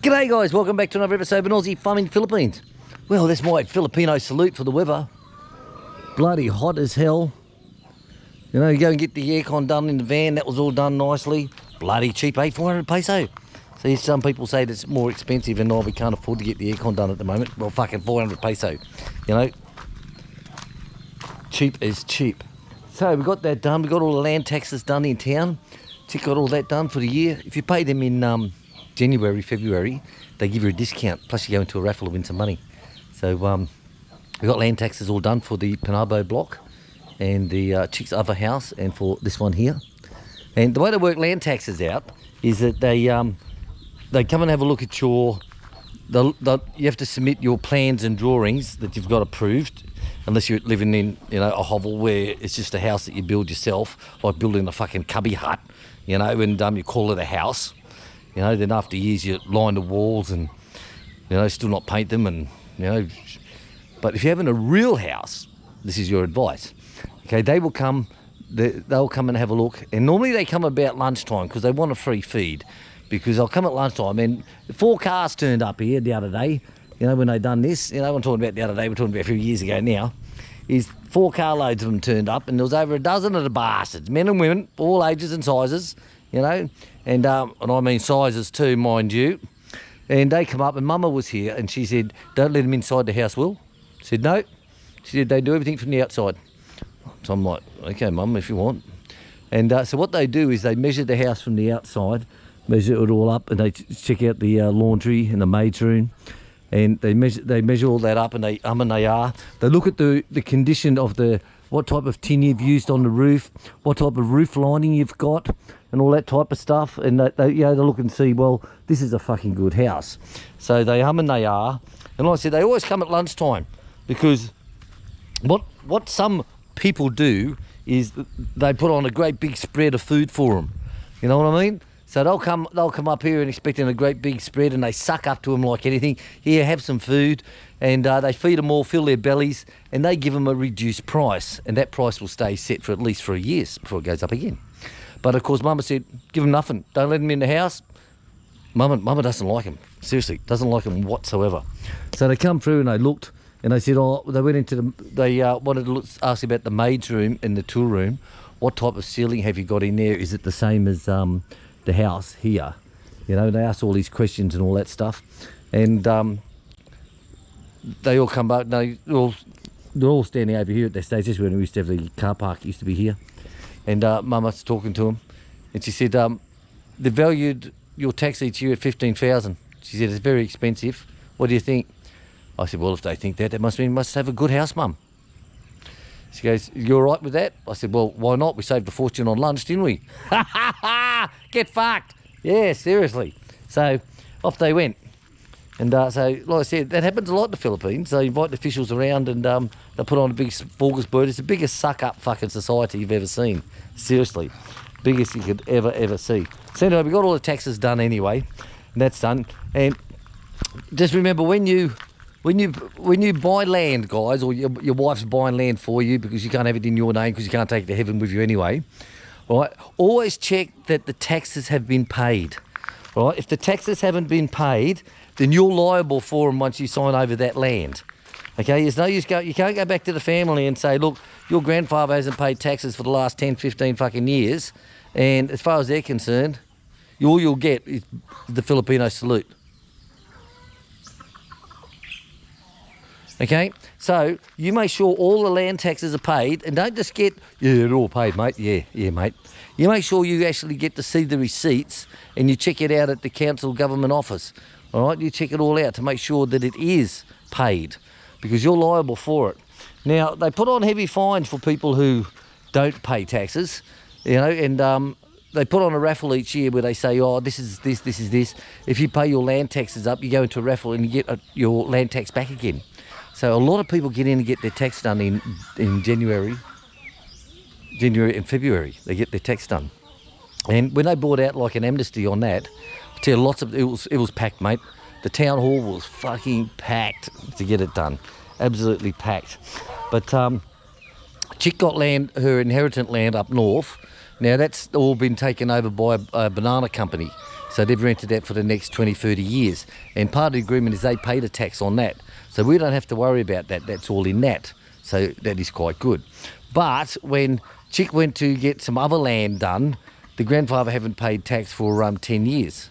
G'day guys, welcome back to another episode of an Aussie Farming Philippines. Well, that's my Filipino salute for the weather. Bloody hot as hell. You know, you go and get the aircon done in the van, that was all done nicely. Bloody cheap, 400 peso. See, some people say it's more expensive and we can't afford to get the aircon done at the moment. Well, fucking 400 peso, you know. Cheap is cheap. So we got that done, we got all the land taxes done in town. Chick got all that done for the year. If you pay them in January, February, they give you a discount, plus you go into a raffle to win some money. So we got land taxes all done for the Panabo block and the Chick's other house and for this one here. And the way they work land taxes out is that they come and have a look at you have to submit your plans and drawings that you've got approved, unless you're living in, you know, a hovel where it's just a house that you build yourself, like building a fucking cubby hut, you know, and you call it a house. You know, then after years you line the walls and, you know, still not paint them and, you know. But if you're having a real house, this is your advice. Okay, they'll come and have a look. And normally they come about lunchtime because they want a free feed. Because they'll come at lunchtime and 4 cars turned up here the other day. You know, when they done this, you know, I'm talking about the other day, we're talking about a few years ago now, is 4 carloads of them turned up and there was over a dozen of the bastards, men and women, all ages and sizes, you know, and I mean sizes too, mind you. And they come up and Mama was here and she said, don't let them inside the house, Will. I said, no. She said, they do everything from the outside. So I'm like, okay, Mum, if you want. And so what they do is they measure the house from the outside, measure it all up, and they check out the laundry and the maid's room. And they measure all that up and they and they are. They look at the condition of what type of tin you've used on the roof, what type of roof lining you've got, and all that type of stuff. And they look and see, well, this is a fucking good house. So they and they are. And like I said, they always come at lunchtime because what some people do is they put on a great big spread of food for them. You know what I mean? So they'll come up here and expecting a great big spread, and they suck up to them like anything. Here, have some food, and they feed them all, fill their bellies, and they give them a reduced price, and that price will stay set for at least 3 years before it goes up again. But of course, Mama said, give them nothing. Don't let them in the house. Mama doesn't like them. Seriously, doesn't like them whatsoever. So they come through and they looked, and they said, they went into they wanted to ask about the maid's room and the tool room. What type of ceiling have you got in there? Is it the same as the house here? You know, they asked all these questions and all that stuff, and they all come back. They're all standing over here at their stage. This is when we used to have the car park, used to be here. And Mama's talking to them, and she said, they valued your tax each year at 15,000. She said, it's very expensive. What do you think? I said, well, if they think that must mean must have a good house, Mum. She goes, you all right with that? I said, well, why not? We saved a fortune on lunch, didn't we? Ha ha ha! Get fucked! Yeah, seriously. So off they went. And so, like I said, that happens a lot in the Philippines. They invite the officials around and they put on a big smorgasbord. It's the biggest suck-up fucking society you've ever seen. Seriously. Biggest you could ever see. So anyway, we got all the taxes done anyway. And that's done. And just remember, when you buy land, guys, or your wife's buying land for you because you can't have it in your name because you can't take it to heaven with you anyway, right? Always check that the taxes have been paid, right? If the taxes haven't been paid, then you're liable for them once you sign over that land. Okay, there's no use you can't go back to the family and say, look, your grandfather hasn't paid taxes for the last 10, 15 fucking years, and as far as they're concerned, all you'll get is the Filipino salute. Okay, so you make sure all the land taxes are paid, and don't just get, yeah, they're all paid, mate. Yeah, mate. You make sure you actually get to see the receipts, and you check it out at the council government office. All right, you check it all out to make sure that it is paid, because you're liable for it. Now, they put on heavy fines for people who don't pay taxes, you know, and they put on a raffle each year where they say, oh, this is this, this is this. If you pay your land taxes up, you go into a raffle and you get your land tax back again. So a lot of people get in and get their tax done in January and February. They get their tax done. And when they brought out like an amnesty on that, I tell you, it was packed, mate. The town hall was fucking packed to get it done. Absolutely packed. But Chick got land, her inheritance land up north. Now that's all been taken over by a banana company. So they've rented that for the next 20, 30 years. And part of the agreement is they pay the tax on that. So we don't have to worry about that. That's all in that. So that is quite good. But when Chick went to get some other land done, the grandfather haven't paid tax for 10 years.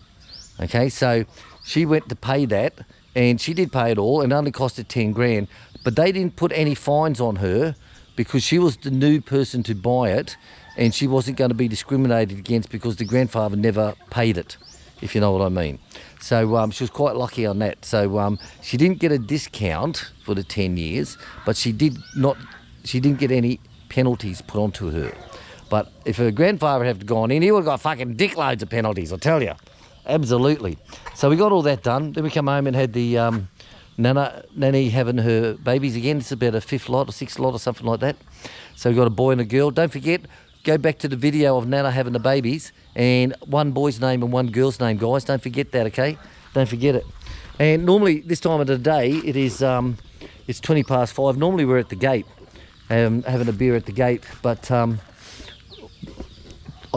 Okay, so she went to pay that, and she did pay it all, and it only cost her 10 grand. But they didn't put any fines on her because she was the new person to buy it, and she wasn't going to be discriminated against because the grandfather never paid it, if you know what I mean. So she was quite lucky on that. So she didn't get a discount for the 10 years, but she didn't get any penalties put onto her. But if her grandfather had gone in, he would have got fucking dickloads of penalties, I tell you. Absolutely. So we got all that done. Then we come home and had the Nanny having her babies again. It's about a 5th lot or 6th lot or something like that. So we got a boy and a girl. Don't forget, go back to the video of Nana having the babies, and one boy's name and one girl's name, guys. Don't forget that, okay? Don't forget it. And normally this time of the day, it is it's 20 past 5. Normally we're at the gate, having a beer at the gate, but I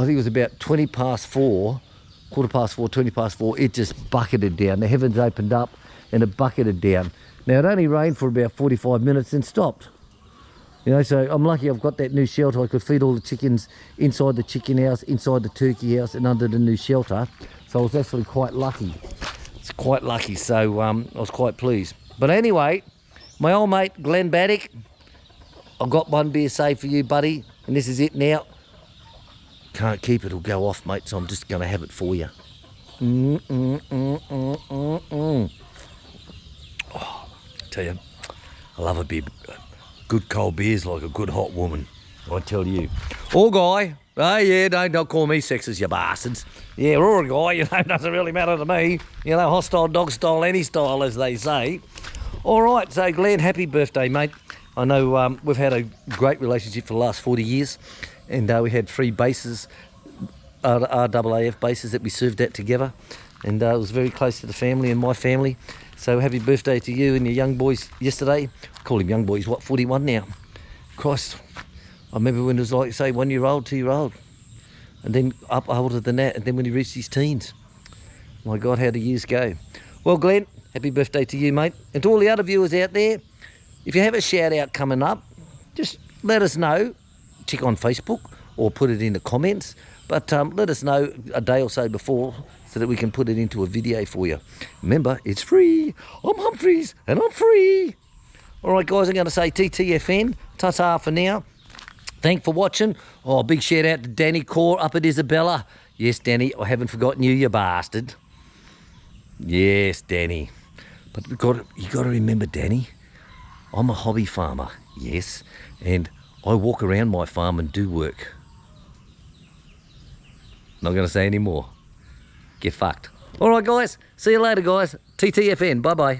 think it was about 20 past 4, quarter past 4, 20 past 4, it just bucketed down. The heavens opened up and it bucketed down. Now it only rained for about 45 minutes and stopped. You know, so I'm lucky I've got that new shelter. I could feed all the chickens inside the chicken house, inside the turkey house, and under the new shelter. So I was actually quite lucky. It's quite lucky, so I was quite pleased. But anyway, my old mate Glenn Baddock, I've got one beer saved for you, buddy, and this is it now. Can't keep it, it'll go off, mate, so I'm just going to have it for you. Oh, tell you, I love a beer. Good cold beer's like a good hot woman, I tell you. Or guy. Oh yeah, don't call me sexist, you bastards. Yeah, or a guy, you know, it doesn't really matter to me. You know, hostile dog style, any style, as they say. All right, so Glenn, happy birthday, mate. I know we've had a great relationship for the last 40 years, and we had 3 bases, RAAF bases that we served at together, and it was very close to the family and my family. So happy birthday to you and your young boys yesterday. I call him young boys, what, 41 now? Christ, I remember when it was like, say, 1 year old, 2 year old, and then up older than that, and then when he reached his teens. My God, how the years go. Well, Glenn, happy birthday to you, mate. And to all the other viewers out there, if you have a shout out coming up, just let us know. Check on Facebook or put it in the comments. But let us know a day or so before so that we can put it into a video for you. Remember, it's free. I'm Humphreys and I'm free. All right, guys, I'm going to say TTFN. Ta-ta for now. Thanks for watching. Oh, big shout out to Danny Core up at Isabella. Yes, Danny, I haven't forgotten you, you bastard. Yes, Danny. But you got to remember, Danny, I'm a hobby farmer, yes, and I walk around my farm and do work. Not going to say any more. Get fucked. All right, guys. See you later, guys. TTFN. Bye-bye.